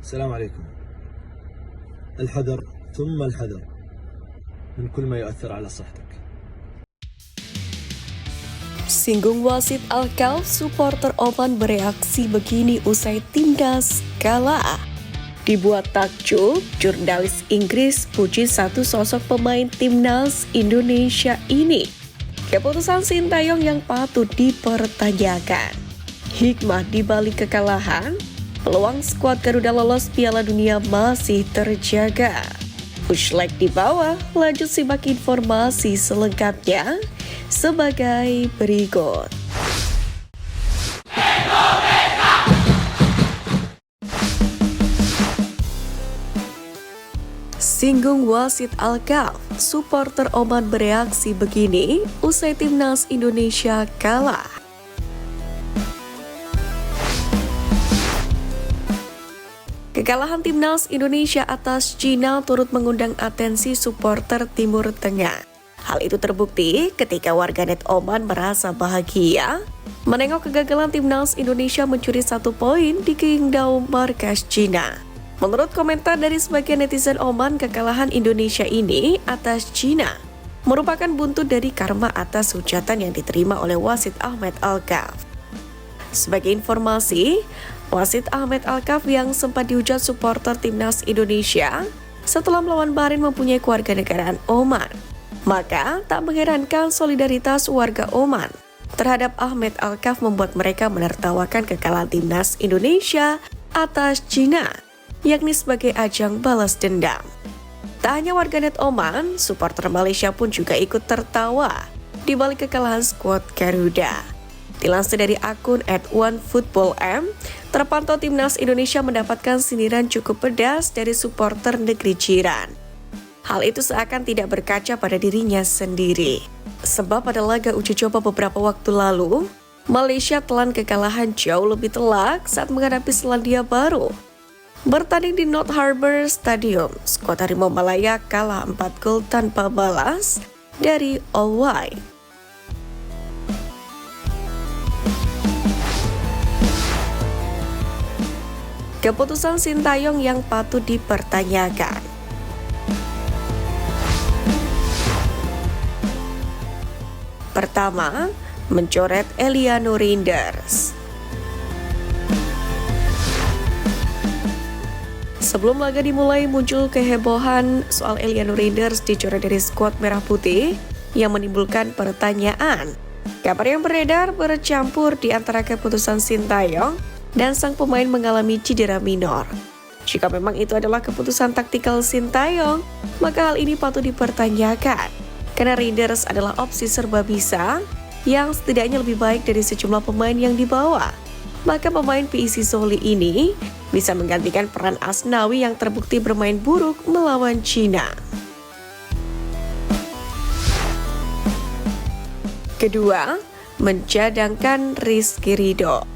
السلام عليكم. الحذر ثم الحذر من كل ما يؤثر على صحتك. Singgung wasit Alkauf, supporter Oman bereaksi begini usai timnas kalah. Dibuat takjub, jurnalis Inggris puji satu sosok pemain timnas Indonesia ini. Keputusan Sintayong yang patut dipertanyakan. Hikmah di balik kekalahan, peluang skuad Garuda lolos Piala Dunia masih terjaga. Push like di bawah, lanjut simak informasi selengkapnya sebagai berikut. Singgung wasit Alkauf, supporter Oman bereaksi begini usai timnas Indonesia kalah. Kekalahan timnas Indonesia atas Cina turut mengundang atensi supporter Timur Tengah. Hal itu terbukti ketika warganet Oman merasa bahagia menengok kegagalan timnas Indonesia mencuri 1 poin di Qingdao, markas Cina. Menurut komentar dari sebagian netizen Oman, kekalahan Indonesia ini atas Cina merupakan buntut dari karma atas hujatan yang diterima oleh wasit Ahmed Alkauf. Sebagai informasi, wasit Ahmed Alkauf yang sempat dihujat supporter timnas Indonesia setelah melawan Bahrain mempunyai kewarganegaraan Oman. Maka tak mengherankan solidaritas warga Oman terhadap Ahmed Alkauf membuat mereka menertawakan kekalahan timnas Indonesia atas Cina, yakni sebagai ajang balas dendam. Tak hanya warganet Oman, supporter Malaysia pun juga ikut tertawa di balik kekalahan skuad Garuda. Dilansir dari akun @onefootballm, terpantau timnas Indonesia mendapatkan sindiran cukup pedas dari supporter negeri jiran. Hal itu seakan tidak berkaca pada dirinya sendiri. Sebab pada laga uji coba beberapa waktu lalu, Malaysia telan kekalahan jauh lebih telak saat menghadapi Selandia Baru. Bertanding di North Harbour Stadium, skuad Harimau Malaya kalah 4 gol tanpa balas dari All White. Keputusan Sintayong yang patut dipertanyakan. Pertama, mencoret Eliano Reinders. Sebelum laga dimulai, muncul kehebohan soal Eliano Reinders dicoret dari skuad Merah Putih yang menimbulkan pertanyaan. Kabar yang beredar bercampur di antara keputusan Sintayong dan sang pemain mengalami cedera minor. Jika memang itu adalah keputusan taktikal Sintayong, maka hal ini patut dipertanyakan. Karena Reinders adalah opsi serba bisa yang setidaknya lebih baik dari sejumlah pemain yang dibawa. Maka pemain PEC Zoli ini bisa menggantikan peran Asnawi yang terbukti bermain buruk melawan Cina. Kedua, mencadangkan Rizky Ridho.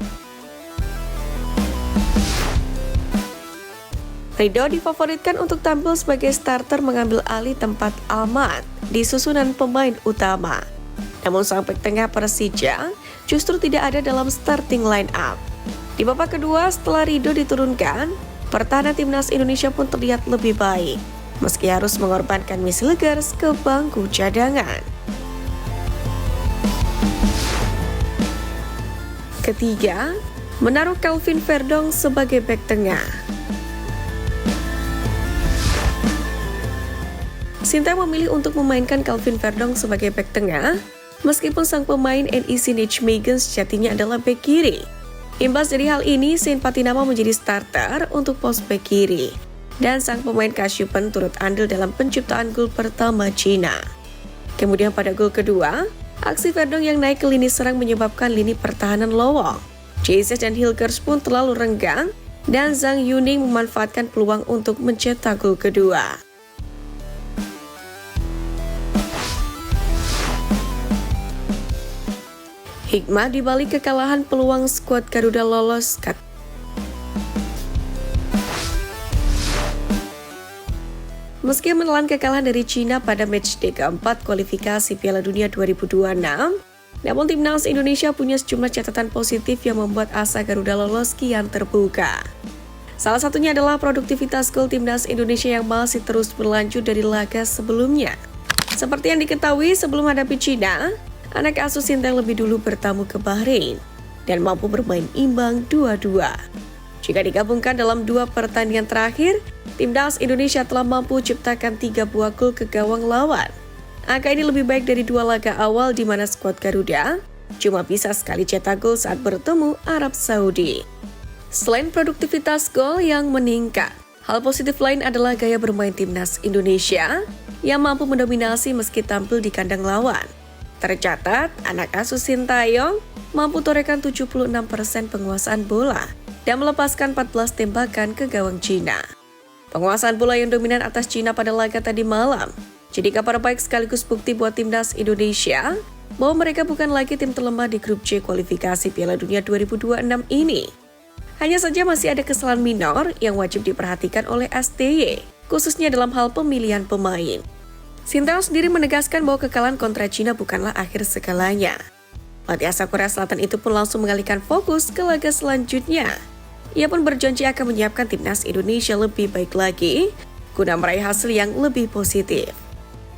Ridho difavoritkan untuk tampil sebagai starter mengambil alih tempat Ahmad di susunan pemain utama. Namun sang bek tengah Persija justru tidak ada dalam starting line up. Di babak kedua setelah Ridho diturunkan, pertahanan timnas Indonesia pun terlihat lebih baik, meski harus mengorbankan Mislegers ke bangku cadangan. Ketiga, menaruh Calvin Verdong sebagai bek tengah. Sintayong memilih untuk memainkan Calvin Verdong sebagai bek tengah, meskipun sang pemain NEC Nijmegen sejatinya adalah bek kiri. Imbas dari hal ini, Saint Patinama menjadi starter untuk pos bek kiri. Dan sang pemain Kasyupen turut andil dalam penciptaan gol pertama Cina. Kemudian pada gol kedua, aksi Verdong yang naik ke lini serang menyebabkan lini pertahanan lowong. Jesus dan Hilgers pun terlalu renggang, dan Zhang Yuning memanfaatkan peluang untuk mencetak gol kedua. Hikmah di balik kekalahan, peluang skuad Garuda lolos. Meski menelan kekalahan dari Cina pada matchday keempat kualifikasi Piala Dunia 2026, namun timnas Indonesia punya sejumlah catatan positif yang membuat asa Garuda lolos kian terbuka. Salah satunya adalah produktivitas gol timnas Indonesia yang masih terus berlanjut dari laga sebelumnya. Seperti yang diketahui sebelum hadapi Cina, anak asuh Sinteyong lebih dulu bertamu ke Bahrain dan mampu bermain imbang 2-2. Jika digabungkan dalam 2 pertandingan terakhir, timnas Indonesia telah mampu ciptakan 3 buah gol ke gawang lawan. Angka ini lebih baik dari 2 laga awal di mana skuad Garuda cuma bisa sekali cetak gol saat bertemu Arab Saudi. Selain produktivitas gol yang meningkat, hal positif lain adalah gaya bermain timnas Indonesia yang mampu mendominasi meski tampil di kandang lawan. Tercatat, anak asuh Sinteyong mampu torehkan 76% penguasaan bola dan melepaskan 14 tembakan ke gawang Cina. Penguasaan bola yang dominan atas Cina pada laga tadi malam jadi kabar baik sekaligus bukti buat timnas Indonesia bahwa mereka bukan lagi tim terlemah di grup C kualifikasi Piala Dunia 2026 ini. Hanya saja masih ada kesalahan minor yang wajib diperhatikan oleh STY, khususnya dalam hal pemilihan pemain. Sinteyong sendiri menegaskan bahwa kekalahan kontra Cina bukanlah akhir segalanya. Pelatih asal Korea Selatan itu pun langsung mengalihkan fokus ke laga selanjutnya. Ia pun berjanji akan menyiapkan timnas Indonesia lebih baik lagi, guna meraih hasil yang lebih positif.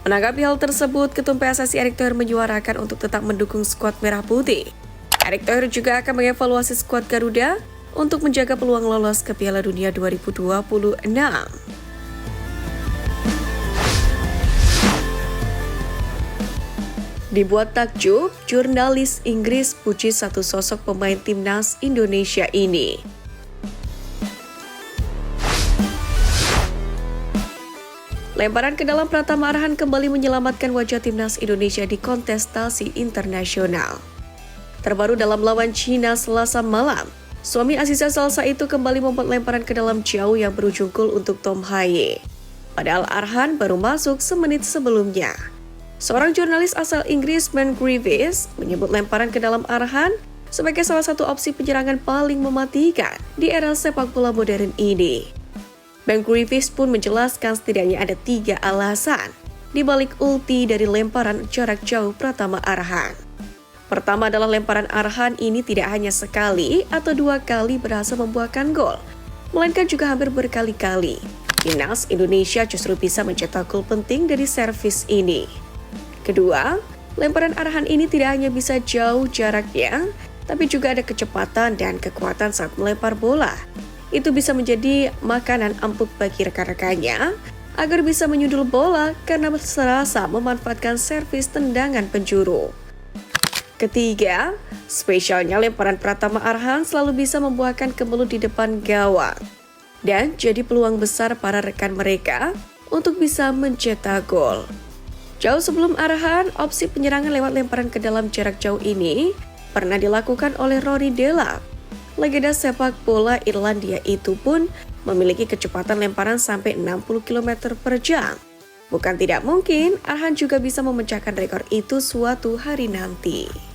Menanggapi hal tersebut, Ketum PSSI Erick Thohir menyuarakan untuk tetap mendukung skuad Merah Putih. Erick Thohir juga akan mengevaluasi skuad Garuda untuk menjaga peluang lolos ke Piala Dunia 2026. Dibuat takjub, jurnalis Inggris puji satu sosok pemain timnas Indonesia ini. Lemparan ke dalam Pratama Arhan kembali menyelamatkan wajah timnas Indonesia di kontestasi internasional. Terbaru dalam lawan Cina Selasa malam, suami Aziza Salsa itu kembali membuat lemparan ke dalam jauh yang berujung gol untuk Tom Haye. Padahal Arhan baru masuk semenit sebelumnya. Seorang jurnalis asal Inggris, Ben Griffiths, menyebut lemparan ke dalam Arhan sebagai salah satu opsi penyerangan paling mematikan di era sepak bola modern ini. Ben Griffiths pun menjelaskan setidaknya ada 3 alasan di balik ulti dari lemparan jarak jauh Pratama Arhan. Pertama adalah lemparan Arhan ini tidak hanya sekali atau 2 kali berhasil membuahkan gol, melainkan juga hampir berkali-kali. Timnas Indonesia justru bisa mencetak gol penting dari servis ini. Kedua, lemparan Arhan ini tidak hanya bisa jauh jaraknya, tapi juga ada kecepatan dan kekuatan saat melempar bola. Itu bisa menjadi makanan empuk bagi rekan-rekannya agar bisa menyundul bola karena serasa memanfaatkan servis tendangan penjuru. Ketiga, spesialnya lemparan Pratama Arhan selalu bisa membuahkan kemelut di depan gawang dan jadi peluang besar para rekan mereka untuk bisa mencetak gol. Jauh sebelum Arhan, opsi penyerangan lewat lemparan ke dalam jarak jauh ini pernah dilakukan oleh Rory Delap. Legenda sepak bola Irlandia itu pun memiliki kecepatan lemparan sampai 60 km per jam. Bukan tidak mungkin, Arhan juga bisa memecahkan rekor itu suatu hari nanti.